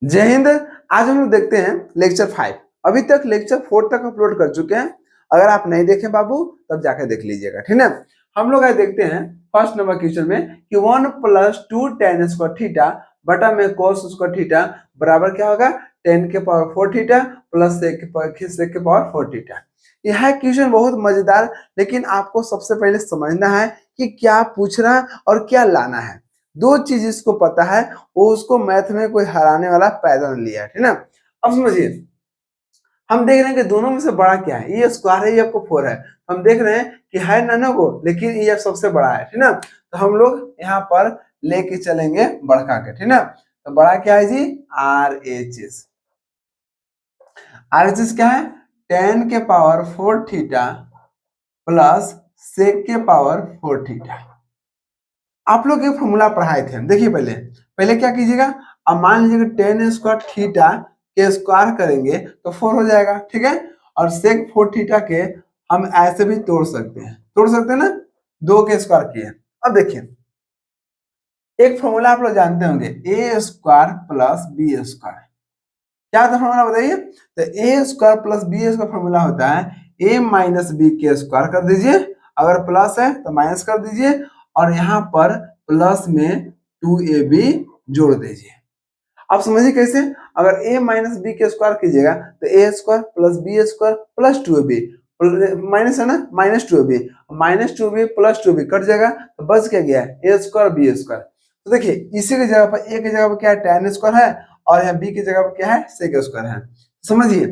जय हिंद। आज हम लोग देखते हैं लेक्चर 5। अभी तक लेक्चर 4 तक अपलोड कर चुके हैं। अगर आप नहीं देखे बाबू तब जाकर देख लीजिएगा, ठीक है। हम लोग आज देखते हैं फर्स्ट नंबर क्वेश्चन में कि 1 + 2 tan स्क्वायर थीटा बटा में cos स्क्वायर थीटा बराबर क्या होगा 10 के पावर 4 थीटा प्लस sec के पावर 4 थीटा। यह क्वेश्चन बहुत मजेदार, लेकिन आपको सबसे पहले समझना है कि क्या पूछ रहा है और क्या लाना है। दो चीज इसको पता है, वो उसको मैथ में कोई हराने वाला पैदा नहीं लिया है, ठीक ना। अब समझिए, हम देख रहे हैं कि दोनों में से बड़ा क्या है, ये स्क्वायर है, ये आपको 4 है। हम देख रहे हैं कि है नाना को, लेकिन ये सबसे बड़ा है, ठीक ना। तो हम लोग यहाँ पर लेके चलेंगे बड़का के, ठीक ना। तो बड़ा क्या है जी, RHS। RHS क्या है, 10 के पावर 4 थीटा प्लस sec के पावर 4 थीटा। आप लोग ये फॉर्मूला पढ़ाए थे, देखिए पहले पहले क्या कीजिएगा। अब मान लीजिए 10 स्क्वायर थीटा के स्क्वायर करेंगे तो 4 हो जाएगा, ठीक है। और सेक 4 थीटा के हम ऐसे भी तोड़ सकते हैं ना, 2 के स्क्वायर किए। अब देखिए, एक फॉर्मूला आप लोग जानते होंगे, A square plus B square. क्या था फॉर्मूला बताइए। तो A square plus B square formula होता है ए माइनस बी के स्क्वायर कर दीजिए, अगर प्लस है तो माइनस कर दीजिए, और यहाँ पर प्लस में 2ab जोड़ दीजिए। आप समझिए कैसे, अगर a माइनस बी के स्क्वायर कीजिएगा तो A square plus B square plus 2ab, minus है ना, minus 2ab plus 2ab cut जाएगा तो बच क्या गया ए स्क्वायर बी स्क्वायर। तो देखिए इसी की जगह पर ए की जगह पर क्या है tan स्क्वायर है, और यहाँ बी की जगह पर क्या है सेक स्क्वायर है। समझिए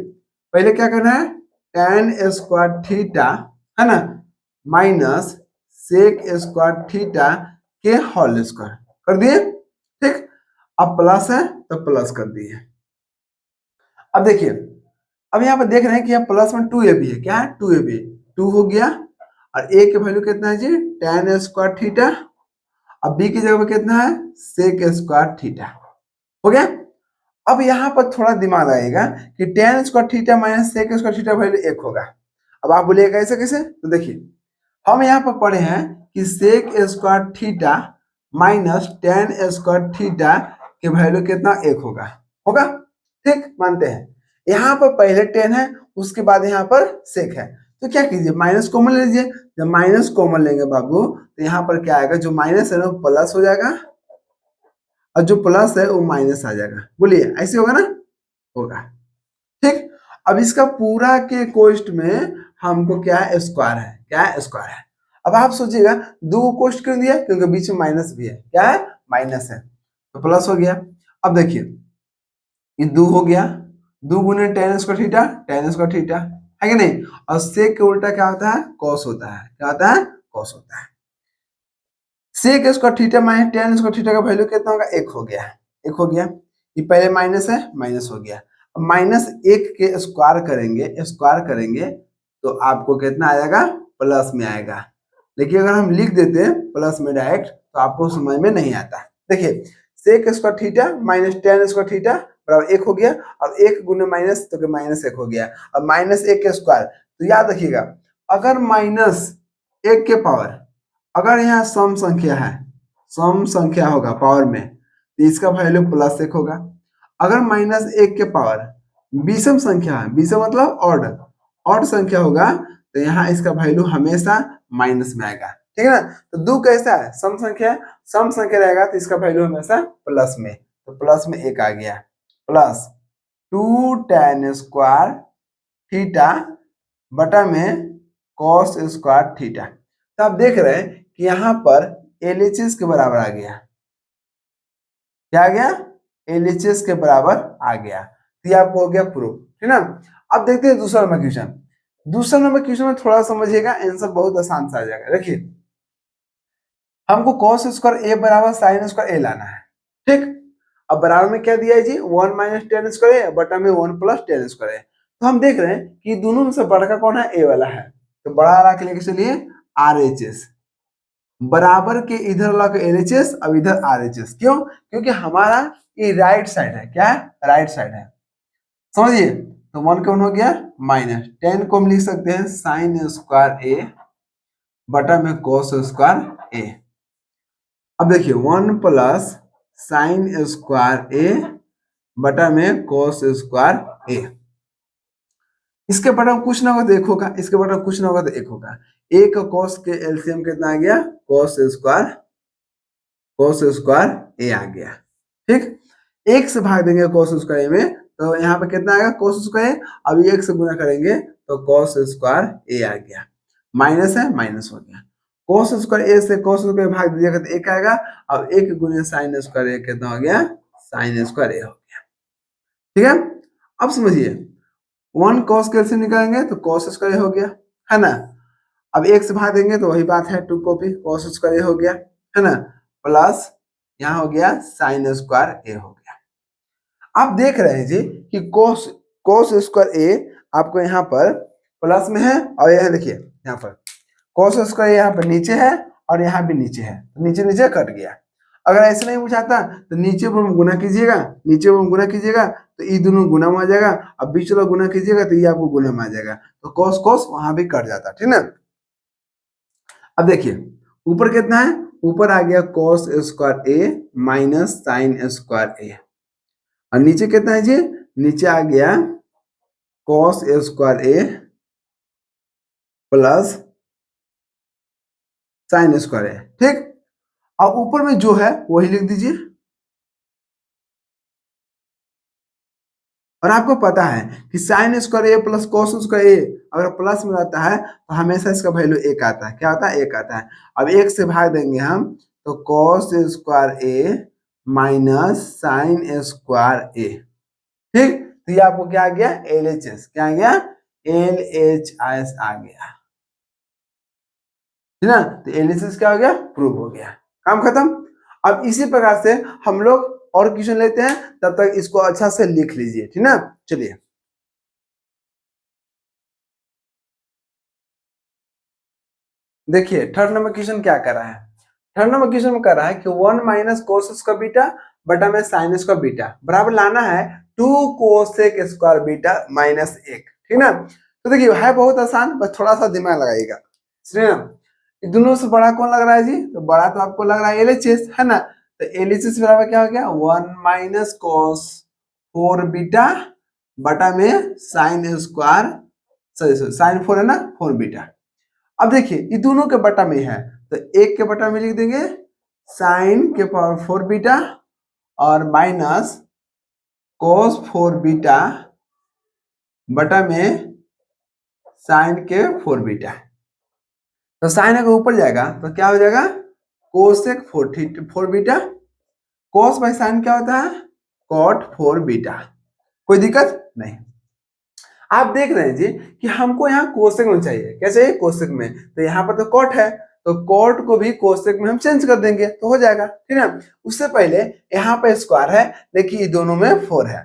पहले क्या करना है, tan स्क्वायर थीटा है ना माइनस सेक स्क्वायर थीटा के होल स्क्वायर कर दिए, ठीक। अब प्लस है तो प्लस कर दिए। अब देखिए, अब यहाँ पर देख रहे हैं कि यहाँ प्लस में 2ab है, क्या है 2ab, 2 हो गया। और a की वैल्यू कितना है जी tan स्क्वायर थीटा, अब b की जगह पर कितना है सेक स्क्वायर थीटा, हो गया। अब यहाँ पर थोड़ा दिमाग आएगा कि tan square theta minus sec square theta value 1 होगा। अब आप बोलिएगा ऐसे कैसे, तो देखिए हम यहाँ पर पढ़े हैं कि sec square theta minus tan square theta की वैल्यू कितना 1 होगा, होगा, ठीक मानते हैं। यहाँ पर पहले 10 है, उसके बाद यहाँ पर सेक है, तो क्या कीजिए माइनस कॉमन ले लीजिए। जब माइनस कॉमन लेंगे बाबू तो यहाँ पर क्या आएगा, जो माइनस है ना वो प्लस हो जाएगा, और जो प्लस है वो माइनस आ जाएगा। बोलिए ऐसे होगा ना, होगा, ठीक। अब इसका पूरा के कोष्ट में हमको क्या है स्क्वायर है, क्या है स्क्वायर है। अब आप सोचिएगा दो कोष्ट क्यों दिया, क्योंकि बीच में माइनस भी है, क्या है माइनस है, तो प्लस हो गया। अब देखिए ये 2 हो गया, 2 गुने tan square theta, tan square theta है कि नहीं, और सेक के उल्टा क्या होता है कॉस होता है, क्या होता है कॉस होता है। Sec square theta minus tan square theta का वैल्यू कितना होगा 1 हो गया, 1 हो गया। ये पहले माइनस है, माइनस हो गया। अब माइनस 1 के स्क्वायर करेंगे तो आपको कितना आएगा प्लस में आएगा। लेकिन अगर हम लिख देते हैं प्लस में डायरेक्ट तो आपको समझ में नहीं आता। देखिए sec square theta minus tan square theta बराबर 1 हो गया, अब 1 गुने माइनस तो माइनस 1 हो गया। अब माइनस 1 के स्क्वायर, तो याद रखिएगा अगर माइनस 1 के पावर, अगर यहाँ सम संख्या है, सम संख्या होगा पावर में तो इसका वैल्यू प्लस 1 होगा। अगर माइनस 1 के पावर विषम संख्या है, विषम मतलब ऑड, ऑड संख्या होगा तो यहाँ इसका वैल्यू हमेशा माइनस में आएगा, ठीक है ना। तो 2 कैसा है सम संख्या है, सम संख्या रहेगा तो इसका वैल्यू हमेशा प्लस में, तो प्लस में 1 आ गया, प्लस 2 tan स्क्वायर थीटा बटा में cos स्क्वायर थीटा। तो आप देख रहे हैं कि यहाँ पर LHS के बराबर आ गया, क्या आ गया LHS के बराबर आ गया। तो ये आपको हो गया प्रूफ, ठीक ना। अब देखते हैं दूसरा नंबर क्वेश्चन। दूसरा नंबर क्वेश्चन में थोड़ा समझिएगा, आंसर बहुत आसान सा आ जाएगा। देखिए हमको cos स्क्वायर a बराबर sin स्क्वायर a लाना है, ठीक। अब बराबर में क्या दिया है जी 1 माइनस tan स्क्वायर a बटा में 1 प्लस tan स्क्वायर a। तो हम देख रहे हैं कि दोनों में से बड़ा कौन है, a वाला है, तो बड़ा वाला के लेके चलिए RHS बराबर के इधर लग LHS, अब इधर RHS, क्यों, क्योंकि हमारा ये राइट साइड है, क्या है राइट साइड है, समझिए। तो 1 का 1 हो गया, माइनस 10 को हम लिख सकते हैं साइन स्क्वायर a बटा में cos स्क्वायर a। अब देखिए 1 प्लस साइन स्क्वायर a बटा में cos स्क्वायर ए। इसके बटा में कुछ ना होगा तो एक होगा, इसके बटा में कुछ ना होगा तो एक होगा। एक cos के एलसीएम कितना आ गया? cos स्क्वायर ए आ गया। ठीक, एक से भाग देंगे cos स्क्वायर ए में तो यहाँ पे कितना आएगा? cos स्क्वायर ए। अब एक से गुना करेंगे तो cos स्क्वायर ए आ गया, माइनस है माइनस हो गया। cos स्क्वायर ए से cos स्क्वायर भाग दीजिएगा तो एक आएगा। अब एक गुने sin स्क्वायर ए कितना हो गया? sin स्क्वायर ए हो गया। ठीक है, अब समझिए 1 cos के एलसीएम निकालेंगे तो cos स्क्वायर ए हो गया, है ना। अब एक से भाग देंगे तो वही बात है, 2 कॉपी cos स्क्वायर ए हो गया, है ना, प्लस यहाँ हो गया sin स्क्वायर ए हो गया। आप देख रहे हैं जी कि cos स्क्वायर ए आपको यहाँ पर प्लस में है और यह देखिए यहाँ पर cos स्क्वायर यहाँ पर नीचे है और यहाँ भी नीचे है, तो नीचे नीचे कट गया। अगर ऐसे नहीं बुझाता तो नीचे पर गुना कीजिएगा, नीचे पर गुना कीजिएगा तो ये दोनों गुना में आ जाएगा। अब बीच वाला गुना कीजिएगा तो ये आपको गुना में आ जाएगा, तो cos वहां भी कट जाता, ठीक ना। अब देखिए ऊपर कितना है? ऊपर आ गया cos स्क्वायर ए माइनस साइन स्क्वायर ए, और नीचे कितना है जी? नीचे आ गया cos स्क्वायर ए प्लस साइन स्क्वायर ए। ठीक, और ऊपर में जो है वही लिख दीजिए। और आपको पता है कि साइन स्क्वायर ए प्लस cos स्क्वायर ए अगर प्लस में रहता है तो हमेशा इसका वैल्यू एक आता है। क्या आता है? एक आता है। अब एक से भाग देंगे हम तो cos स्क्वायर ए माइनस साइन स्क्वायर ए। ठीक, तो ये आपको क्या आ गया? LHS। क्या आ गया? LHS आ गया, है ना। तो LHS क्या हो गया? प्रूव हो गया, काम खत्म। अब इसी प्रकार से हम लोग और क्वेश्चन लेते हैं, तब तक इसको अच्छा से लिख लीजिए, ठीक ना। चलिए देखिए थर्ड नंबर क्वेश्चन क्या कर रहा है। थर्ड नंबर क्वेश्चन में कर रहा है कि 1 माइनस कोस स्क्वायर बीटा बटा में साइन स्क्वायर बीटा बराबर लाना है 2 कोसेक स्क्वायर बीटा माइनस 1, ठीक ना। तो देखिए है बहुत आसान, बस थोड़ा सा दिमाग लगाइएगा, सुनिए ना। दोनों से बड़ा कौन लग रहा है जी? तो बड़ा तो आपको लग रहा है LHS, है ना। तो LHS बराबर क्या हो गया? 1 माइनस कोस 4 बीटा बटा में साइन स्क्वायर, सॉरी साइन 4 है ना, 4 बीटा। अब देखिए ये दोनों के बटा में है तो एक के बटा में लिख देंगे साइन के पावर 4 बीटा और माइनस cos 4 बीटा बटा में साइन के 4 बीटा। तो साइन अगर ऊपर जाएगा तो क्या हो जाएगा? Cosec 4 beta. Cos by sine क्या होता है? Cot 4 beta. कोई दिक्कत नहीं। आप देख रहे हैं जी कि हमको यहाँ कोसेक में चाहिए, क्या चाहिए? कोसेक में। तो यहाँ पर तो कॉट है तो कॉट को भी कोसेक में हम चेंज कर देंगे तो हो जाएगा, ठीक है। उससे पहले यहाँ पे स्क्वायर है लेकिन ये दोनों में 4 है,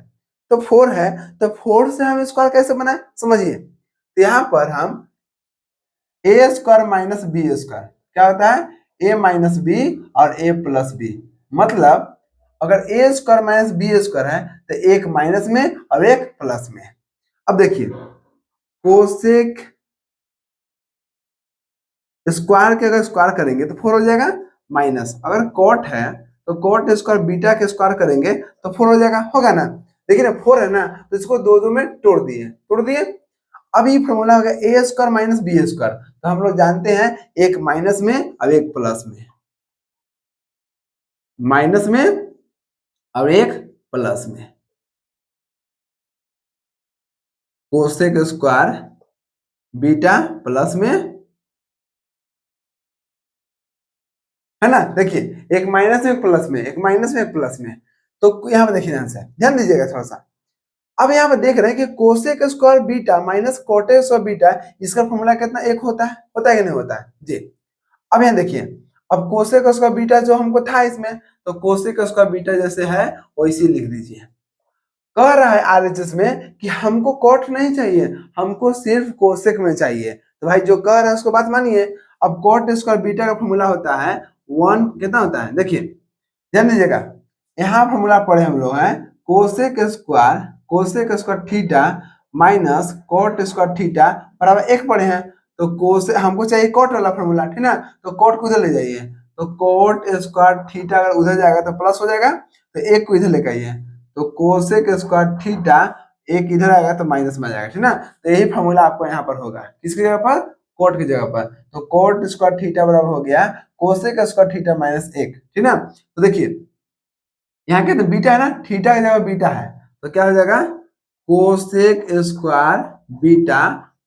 तो 4 है तो 4 से हम स्क्वायर कैसे बनाए समझिए। तो यहाँ पर हम ए स्क्वायर माइनस बी स्क्वायर क्या होता है? ए माइनस बी और ए प्लस बी। मतलब अगर A square minus B square है तो एक माइनस में और एक प्लस में। अब देखिए कोसेक स्क्वायर के अगर स्क्वायर करेंगे तो 4 हो जाएगा माइनस, अगर कॉट है तो कॉट स्क्वायर बीटा के स्क्वायर करेंगे तो 4 हो जाएगा, होगा ना। देखिए ना 4 है ना तो इसको दो दो में तोड़ दिए। अब ये फॉर्मूला हो गया ए स्क्वायर माइनस बी स्क्वायर, तो हम लोग जानते हैं एक माइनस में और एक प्लस में, माइनस में और एक प्लस में। कोसेक स्क्वायर बीटा प्लस में, है ना। देखिए एक माइनस में एक प्लस में, एक माइनस में एक प्लस में। तो यहाँ पे देखिए ध्यान से, ध्यान दीजिएगा थोड़ा सा। अब यहाँ पे देख रहे हैं कि cosec square beta minus Kotak square beta, इसका फॉर्मूला कितना? एक होता है कि नहीं होता है जी। अब यहाँ देखिए अब कोसेक स्क्वायर बीटा जो हमको था इसमें, तो कोसेक स्क्वायर बीटा जैसे है वैसे लिख दीजिए। कह रहा है आरएचएस में कि हमको कॉट नहीं चाहिए, हमको सिर्फ कोसेक में चाहिए। तो भाई जो कह रहा है उसको बात मानिए। अब कॉट स्क्वायर बीटा का फॉर्मूला होता है 1, कितना होता है देखिए ध्यान दीजिएगा। यहाँ फॉर्मूला पढ़े हम लोग हैं cosec square theta minus cot square theta बराबर 1 पढ़े हैं। तो कोसेक हमको चाहिए कॉट वाला फॉर्मूला, ठीक ना। तो कॉट को उधर ले जाइए, तो कॉट स्क्वायर थीटा अगर उधर जाएगा तो प्लस हो जाएगा, तो 1 को इधर लेकर आइए तो कोसेक स्क्वायर थीटा एक इधर आएगा तो माइनस में आ जाएगा, ठीक ना। तो यही फॉर्मूला आपको यहाँ पर होगा, किसकी जगह पर, कोट की जगह पर। तो कोट स्क्वायर थीटा बराबर हो गया कोसेक स्क्वायर थीटा माइनस एक, ठीक ना। तो देखिए यहाँ के तो बीटा है ना, थीटा की जगह बीटा है, तो क्या हो जाएगा कोसेक स्क्वायर बीटा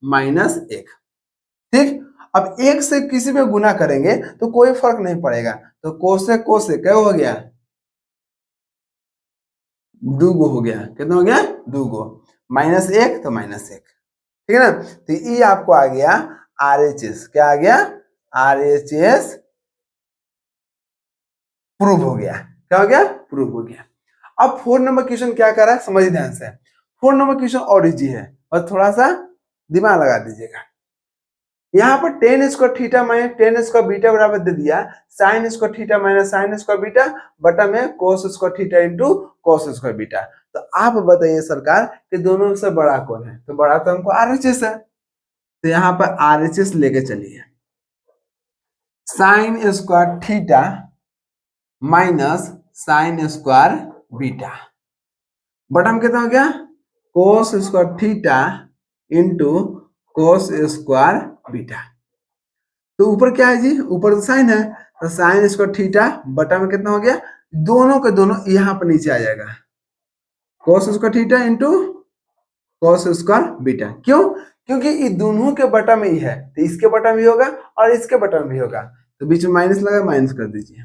माइनस एक, ठीक। अब एक से किसी में गुना करेंगे तो कोई फर्क नहीं पड़ेगा, तो कोसेक कोसेक क्या हो गया, दूगो हो गया, कितना हो गया, दूगो, माइनस एक तो माइनस एक, ठीक है ना। तो ये आपको आ गया RHS, क्या आ गया, RHS प्रूव हो गया, क्या हो गया, प्रूव हो गया। अब 4 नंबर क्वेश्चन क्या कर रहा है, समझिए ध्यान से। 4 नंबर क्वेश्चन और इजी है, बस थोड़ा सा दिमाग लगा दीजिएगा। यहाँ पर ten square theta minus ten square beta बराबर दे दिया sine square theta minus sine square beta बटा में cos square theta into cos square beta. तो आप बताइए सरकार कि दोनों से बड़ा कौन है, तो बड़ा तो हमको RHS है, तो यहाँ पर RHS लेके चलिए, sine square theta minus sine square beta बटा में कितना हो गया, cos square theta into cos square beta. तो ऊपर क्या है जी, ऊपर तो साइन है, तो साइन स्क्वायर थीटा बटा में कितना हो गया, दोनों के दोनों यहाँ पर नीचे आ जाएगा, cos square theta into cos square beta. क्यों, क्योंकि ये दोनों के बटा में ही है, तो इसके बटा में भी होगा और इसके बटा में भी होगा, तो बीच में माइनस लगा, माइनस कर दीजिए।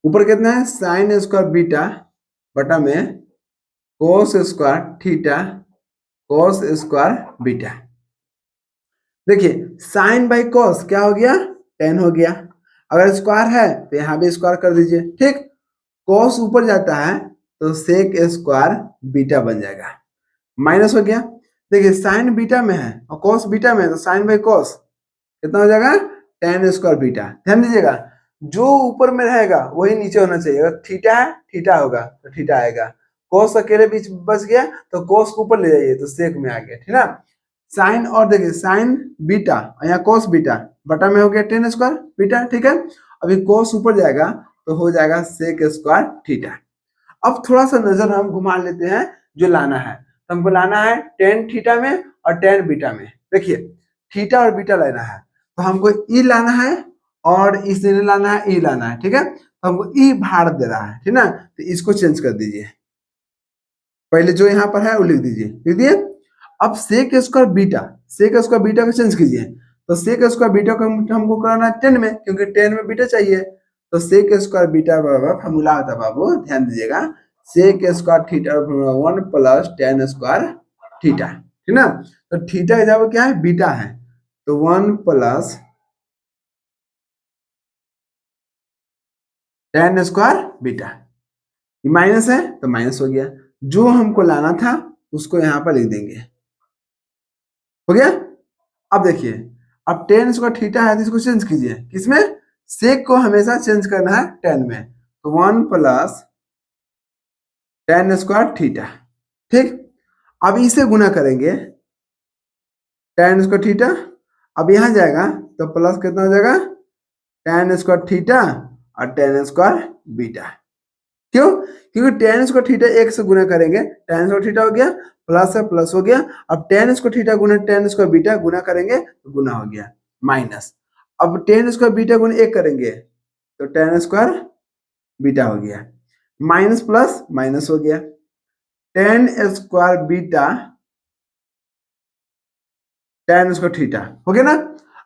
ऊपर कितना है, साइन स्क्वायर बीटा बटा में cos square theta cos square beta. देखिए साइन बाई कॉस क्या हो गया, टेन हो गया, अगर स्क्वायर है तो यहाँ भी स्क्वायर कर दीजिए, ठीक। कॉस ऊपर जाता है तो सेक स्क्वायर बीटा बन जाएगा, माइनस हो गया। देखिए साइन बीटा में है और कॉस बीटा में है, तो साइन बाई कॉस कितना हो जाएगा, टेन स्क्वायर बीटा। ध्यान दीजिएगा जो ऊपर में रहेगा वही नीचे होना चाहिए, अगर थीटा है थीटा होगा तो थीटा आएगा, कॉस अकेले बीच बच गया तो कॉस को ऊपर ले जाइए तो सेक में आ गया, ठीक ना। साइन और देखिए साइन बीटा यहाँ कॉस बीटा बटा में हो गया टेन स्क्वायर बीटा, ठीक है। अभी कॉस ऊपर जाएगा तो हो जाएगा सेक स्क्वायर थीटा। अब थोड़ा सा नजर हम घुमा लेते हैं, जो लाना है तो हमको लाना है टेन थीटा में और टेन बीटा में। देखिए थीटा और बीटा लेना है तो हमको ई लाना है और इसे लाना है, ई लाना है, ठीक है। तो हमको ई भार दे रहा है, ठीक ना, तो इसको चेंज कर दीजिए, पहले जो यहाँ पर है वो लिख दीजिए, लिख दिए। अब sec square beta, sec square beta को चेंज कीजिए, तो सेक स्क्वायर बीटा को हमको कराना है 10 में, क्योंकि 10 में बीटा चाहिए, तो सेक स्क्वायर बीटा बराबर फॉर्मूला होता है बाबू, ध्यान दीजिएगा, sec square theta 1 plus tan square theta, ठीक ना। तो थीटा का जगह क्या है, बीटा है, तो 1 प्लस टेन स्क्वायर बीटा, ये माइनस है तो माइनस हो गया, जो हमको लाना था उसको यहाँ पर लिख देंगे, हो गया। अब देखिए अब टेन स्क्वायर थीटा है तो इसको चेंज कीजिए, किसमें, सेक को हमेशा चेंज करना है 10 में, तो 1 प्लस टेन स्क्वायर थीटा, ठीक। अब इसे गुना करेंगे टेन स्क्वायर थीटा, अब यहाँ जाएगा तो प्लस कितना हो जाएगा, टेन स्क्वायर थीटा और टेन स्क्वायर बीटा। क्यों, क्योंकि टेन स्क्वायर थीटा एक से गुना करेंगे, टेन स्क्वायर थीटा हो गया प्लस है प्लस हो गया, अब टेन स्क्वायर थीटा गुना टेन स्क्वायर बीटा गुना करेंगे तो गुना हो गया माइनस, अब टेन स्क्वायर बीटा गुना एक करेंगे तो टेन स्क्वायर बीटा हो गया, माइनस प्लस माइनस हो गया, ten square beta ten square theta हो गया ना।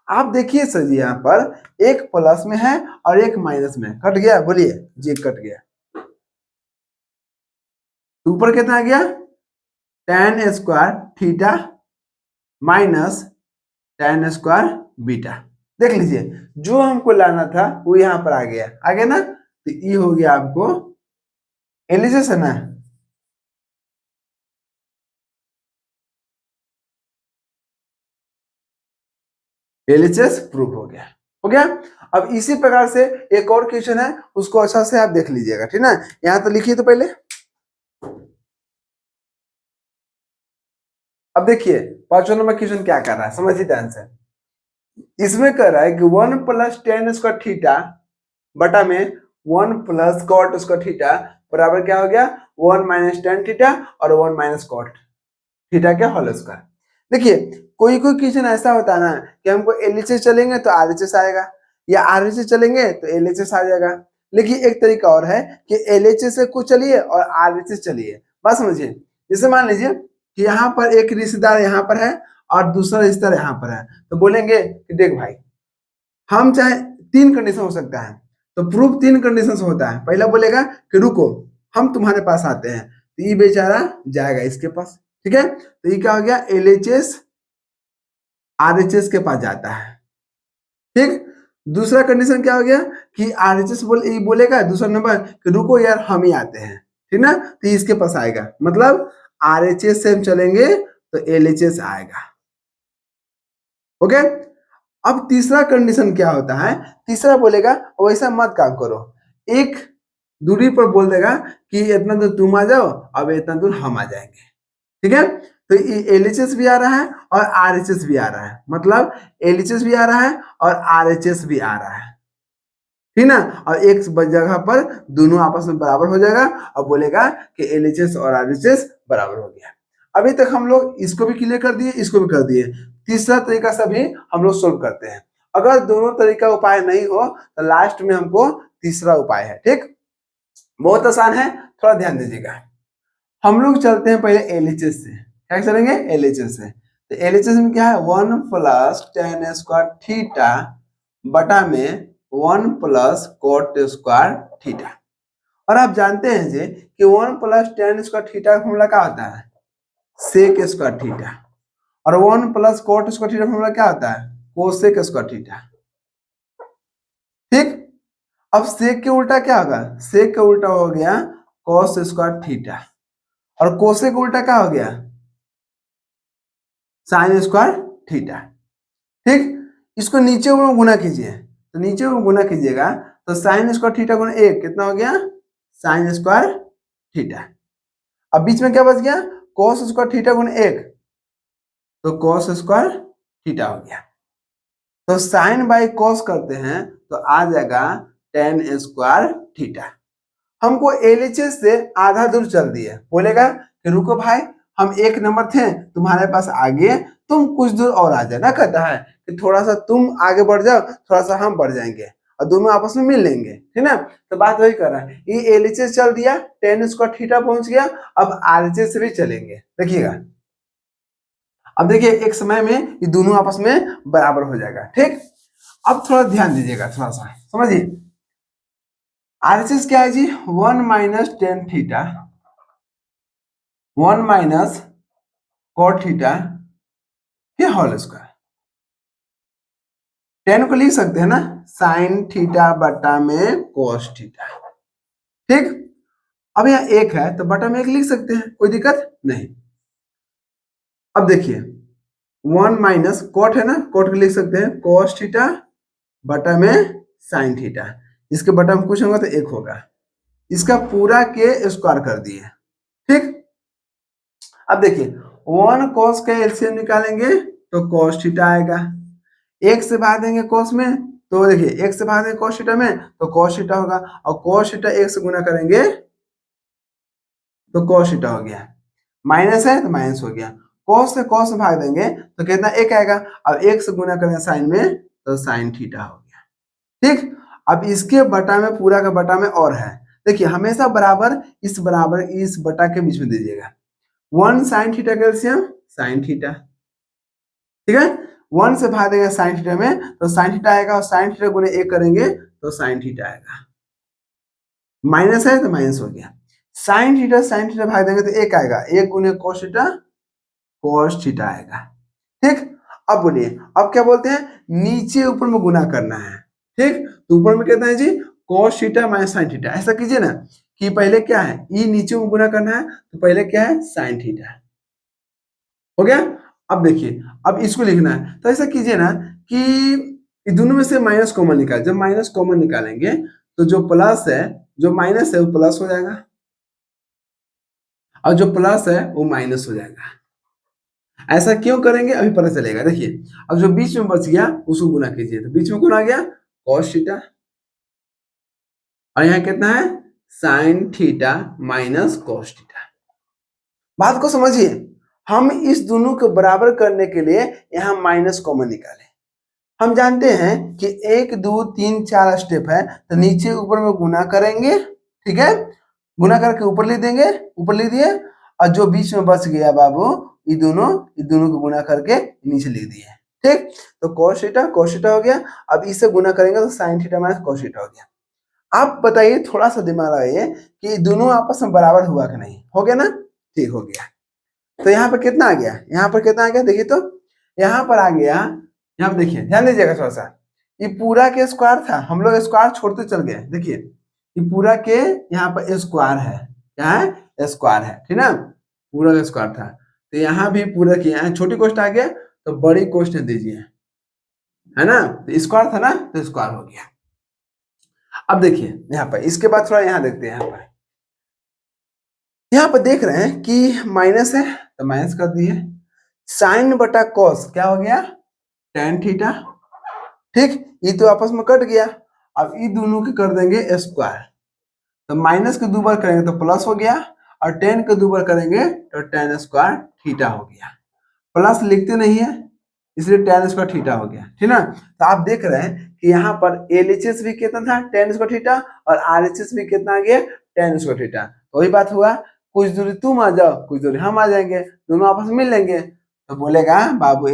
आप देखिए सर जी यहाँ पर एक प्लस में है और एक माइनस में, कट गया, बोलिए जी कट गया, ऊपर कितना आ गया, ten square theta minus ten square beta. देख लीजिए जो हमको लाना था वो यहाँ पर आ गया ना, तो ये हो गया आपको एलिसिस है ना, एलिसिस प्रूफ हो गया, हो गया। अब इसी प्रकार से एक और क्वेश्चन है, उसको अच्छा से आप देख लीजिएगा, ठीक ना। यहाँ तो लिखिए तो पहले, अब देखिए 5वां नंबर क्वेश्चन क्या कर रहा है, समझिए ध्यान से। इसमें कह रहा है कि 1 प्लस टेन स्क्वायर थीटा बटा में 1 प्लस कॉट स्क्वायर थीटा बराबर क्या हो गया, 1 माइनस टेन थीटा और 1 माइनस कॉट थीटा के होल स्क्वायर। देखिए कोई कोई क्वेश्चन ऐसा होता है ना कि हमको एलएचएस चलेंगे तो आरएचएस आएगा, या आरएचएस चलेंगे तो एलएचएस आ जाएगा। लेकिन एक तरीका और है कि एलएचएस से कुछ चलिए और आरएचएस चलिए। बात समझिए, जैसे मान लीजिए कि यहाँ पर एक रिश्तेदार यहाँ पर है और दूसरा रिश्तेदार यहाँ पर है, तो बोलेंगे कि देख भाई, हम चाहे तीन कंडीशन हो सकता है, तो प्रूफ तीन कंडीशन से होता है। पहला बोलेगा कि रुको हम तुम्हारे पास आते हैं, तो ये बेचारा जाएगा इसके पास, ठीक है, तो ये क्या हो गया, एलएचएस आरएचएस के पास जाता है, ठीक। दूसरा कंडीशन क्या हो गया कि आरएचएस बोलेगा दूसरा नंबर कि रुको यार हम ही आते हैं, ठीक ना, तो इसके पास आएगा, मतलब आरएचएस से हम चलेंगे तो एलएचएस आएगा। ओके, अब तीसरा कंडीशन क्या होता है, तीसरा बोलेगा वैसा मत काम करो, एक दूरी पर बोल देगा कि इतना दूर तुम आ जाओ, अब इतना दूर हम आ जाएंगे, ठीक है। तो एलएचएस भी आ रहा है और आरएचएस भी आ रहा है, मतलब एलएचएस भी आ रहा है और आरएचएस भी आ रहा है, ठीक ना, और एक जगह पर दोनों आपस में बराबर हो जाएगा और बोलेगा कि एलएचएस और आरएचएस बराबर हो गया। अभी तक हम लोग इसको भी क्लियर कर दिए, इसको भी कर दिए। तीसरा तरीका से भी हम लोग सोल्व करते हैं। अगर दोनों तरीका उपाय नहीं हो तो लास्ट में हमको तीसरा उपाय है, ठीक, बहुत आसान है, थोड़ा ध्यान दीजिएगा। हम लोग चलते हैं पहले एलएचएस से, क्या चलेंगे, एलएचएस से। तो एलएचएस में क्या है, 1 प्लस टेन स्क्वायर थीटा बटा में 1 प्लस कोट स्क्वायर थीटा। और आप जानते हैं जी कि 1 प्लस टेन स्क्वायर थीटा का फॉर्मूला क्या होता है, सेक स्क्वायर थीटा, और 1 plus coat square theta formula क्या होता है, कोसेक स्क्वायर थीटा, ठीक। अब सेक के उल्टा क्या होगा, सेक का उल्टा हो गया कॉस स्क्वायर थीटा, और कोसेक उल्टा क्या हो गया, साइन स्क्वायर थीटा, ठीक। इसको नीचे ऊपर गुना कीजिए, तो नीचे ऊपर गुना कीजिएगा तो साइन स्क्वायर थीटा गुना एक कितना हो गया, साइन स्क्वायर थीटा। अब बीच में क्या बच गया, कॉस स्क्वायर थीटा गुना एक, तो कॉस स्क्वायर थीटा हो गया। तो साइन बाई कॉस करते हैं तो आ जाएगा टेन स्क्वायर थीटा। हमको एलएचएस से आधा दूर चल दिए, बोलेगा कि रुको भाई हम एक नंबर थे तुम्हारे पास आगे, तुम कुछ दूर और आ जाए ना, कहता है कि थोड़ा सा तुम आगे बढ़ जाओ, थोड़ा सा हम बढ़ जाएंगे और दोनों आपस में मिल लेंगे, ठीक ना। तो बात वही कर रहा है, ये एलएचएस चल दिया, टेन स्क्वायर थीटा पहुंच गया, अब आरएचएस से भी चलेंगे, देखिएगा। अब देखिए एक समय में ये दोनों आपस में बराबर हो जाएगा, ठीक। अब थोड़ा ध्यान दीजिएगा, थोड़ा सा समझिए, आरएचएस क्या है जी, 1 minus tan theta 1 minus cot theta ये होल स्क्वायर। टेन को लिख सकते हैं ना साइन थीटा बटा में कोस थीटा, ठीक। अब यहाँ एक है तो बटा में एक लिख सकते हैं, कोई दिक्कत नहीं। अब देखिए 1 माइनस कॉट है ना, कॉट को लिख सकते हैं कोस थीटा बटा में साइन थीटा, इसके बटा में कुछ होगा तो एक होगा, इसका पूरा के स्क्वायर कर दिए, ठीक। अब देखिए 1 cos का एलसीएम निकालेंगे तो cos थीटा आएगा, एक से भाग देंगे cos में तो देखिए एक से भाग देंगे cos थीटा में तो cos थीटा होगा, और cos थीटा एक से गुना करेंगे तो cos थीटा हो गया, माइनस है तो माइनस हो गया, cos से cos में भाग देंगे तो कितना एक आएगा, अब एक से गुना करेंगे साइन में तो साइन थीटा हो गया, ठीक। अब इसके बटा में पूरा का बटा में और है, देखिए हमेशा बराबर इस बटा के बीच में दीजिएगा, 1 साइन थीटा का एलसीएम साइन थीटा, ठीक है, 1 से भाग देगा साइन थीटा में तो साइन थीटा आएगा, और साइन थीटा गुने एक करेंगे तो साइन थीटा आएगा, माइनस है तो माइनस हो गया, साइन थीटा भाग देंगे तो एक आएगा, एक गुने कोस थीटा आएगा, ठीक। अब बोलिए अब क्या बोलते हैं, नीचे ऊपर में गुना करना है, ठीक, तो ऊपर में कहते हैं जी cos theta minus sine theta, ऐसा कीजिए ना कि पहले क्या है, ये नीचे में गुना करना है तो पहले क्या है साइन थीटा हो गया। अब देखिए अब इसको लिखना है तो ऐसा कीजिए ना कि दोनों में से माइनस कॉमन निकाल, जब माइनस कॉमन निकालेंगे तो जो प्लस है जो माइनस है वो प्लस हो जाएगा और जो प्लस है वो माइनस हो जाएगा। ऐसा क्यों करेंगे अभी पता चलेगा, देखिए अब जो बीच में बच गया उसको गुना कीजिए, तो बीच में कौन आ गया, cos थीटा, और यहाँ कितना है sine theta minus cos theta. बात को समझिए, हम इस दोनों को बराबर करने के लिए यहाँ माइनस कॉमन निकाले। हम जानते हैं कि 1 2 3 4 स्टेप है, तो नीचे ऊपर में गुना करेंगे, ठीक है, गुना करके ऊपर लिख देंगे, ऊपर लिख दिए, और जो बीच में बच गया बाबू ये दोनों को गुना करके नीचे लिख दिए, ठीक। तो cos थीटा हो गया। अब इससे गुना करेंगे तो sin theta minus cos theta हो गया। आप बताइए, थोड़ा सा दिमाग लगाइए कि दोनों आपस में बराबर हुआ कि नहीं, हो गया ना, ठीक हो गया। तो यहाँ पर कितना आ गया, यहाँ पर कितना आ गया, देखिए तो यहाँ पर आ गया, यहाँ पर देखिए, ध्यान दीजिएगा थोड़ा सा, ये पूरा के स्क्वायर था, हम लोग स्क्वायर छोड़ते चल गए, देखिए ये पूरा के यहाँ पर स्क्वायर है, क्या है, स्क्वायर है, ठीक ना, पूरा का स्क्वायर था। तो यहाँ भी पूरा के यहाँ छोटी कोष्ट आ गया, तो बड़ी कोष्ट दीजिए, है ना, तो स्क्वायर था ना, तो स्क्वायर हो गया। अब देखिए यहाँ पर, इसके बाद थोड़ा यहाँ देखते हैं, यहाँ पर देख रहे हैं कि माइनस है, तो माइनस कर दिए, साइन बटा कॉस क्या हो गया, टेन थीटा, ठीक, ये तो आपस में कट गया। अब ये दोनों के कर देंगे स्क्वायर, तो माइनस के 2 बार करेंगे तो प्लस हो गया, और टेन के 2 बार करेंगे तो टेन स्क्वायर थीटा हो गया। प्लस लिखते नहीं है इसलिए टेन स्क्वायर थीटा हो गया, ठीक ना। तो आप देख रहे हैं कि यहाँ पर LHS भी कितना था, टेन स्क्वायर थीटा, और RHS भी कितना आ गया, टेन स्क्वायर थीटा। तो वही बात हुआ, कुछ दूरी तुम आ जाओ, कुछ दूरी हम आ जाएंगे, दोनों आपस में मिल लेंगे, तो बोलेगा बाबू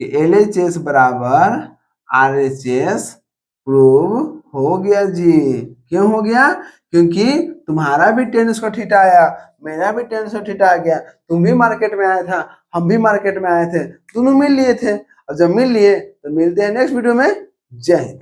LHS बराबर RHS प्रूव हो गया जी। क्यों हो गया, क्योंकि तुम्हारा भी टेन स्क्वायर थीटा आया, मेरा भी टेन स्क्वायर थीटा आ गया, तुम भी मार्केट में आया था, हम भी मार्केट में आए थे, दोनों मिल लिए थे। और जब मिल लिए तो मिलते हैं नेक्स्ट वीडियो में। जय हिंद।